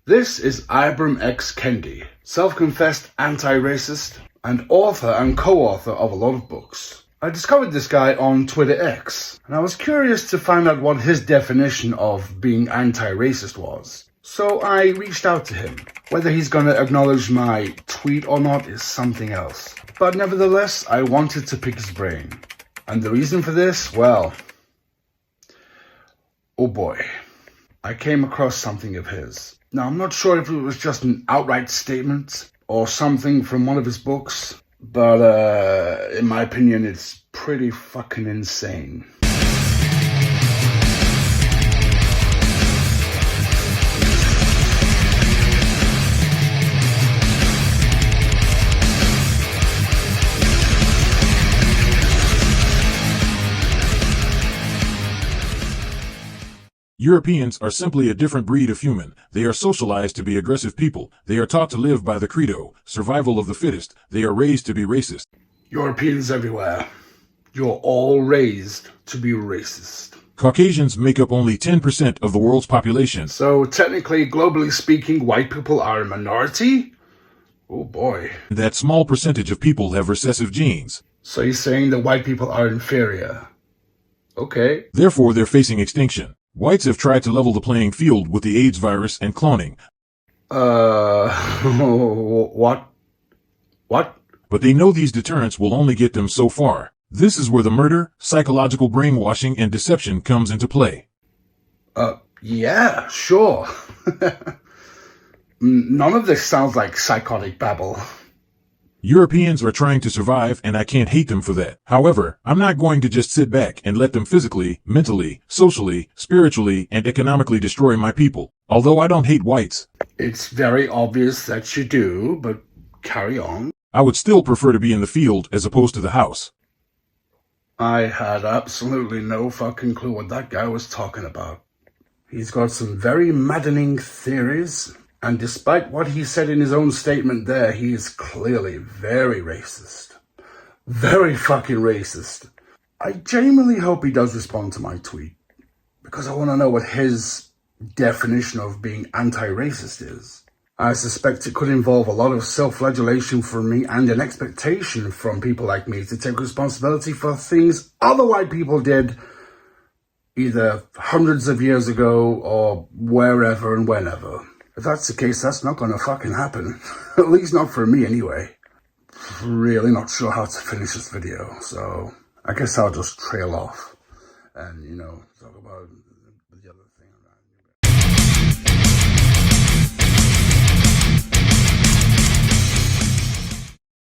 This is Ibram X. Kendi, self-confessed anti-racist and author and co-author of a lot of books. I discovered this guy on Twitter X, and I was curious to find out what his definition of being anti-racist was. So I reached out to him. Whether he's going to acknowledge my tweet or not is something else. But nevertheless, I wanted to pick his brain. And the reason for this, well, oh boy, I came across something of his. Now, I'm not sure if it was just an outright statement or something from one of his books, but in my opinion, it's pretty fucking insane. Europeans are simply a different breed of human. They are socialized to be aggressive people. They are taught to live by the credo, survival of the fittest. They are raised to be racist. Europeans everywhere. You're all raised to be racist. Caucasians make up only 10% of the world's population. So technically, globally speaking, white people are a minority? Oh boy. That small percentage of people have recessive genes. So you're saying that white people are inferior? Okay. Therefore, they're facing extinction. Whites have tried to level the playing field with the AIDS virus and cloning. What? What? But they know these deterrents will only get them so far. This is where the murder, psychological brainwashing, and deception comes into play. Yeah, sure. None of this sounds like psychotic babble. Europeans are trying to survive, and I can't hate them for that. However, I'm not going to just sit back and let them physically, mentally, socially, spiritually, and economically destroy my people. Although I don't hate whites. It's very obvious that you do, but carry on. I would still prefer to be in the field as opposed to the house. I had absolutely no fucking clue what that guy was talking about. He's got some very maddening theories. And despite what he said in his own statement there, he is clearly very racist. Very fucking racist. I genuinely hope he does respond to my tweet, because I want to know what his definition of being anti-racist is. I suspect it could involve a lot of self-flagellation from me and an expectation from people like me to take responsibility for things other white people did either hundreds of years ago or wherever and whenever. If that's the case, that's not going to fucking happen. At least not for me anyway. Really not sure how to finish this video, so I guess I'll just trail off and, talk about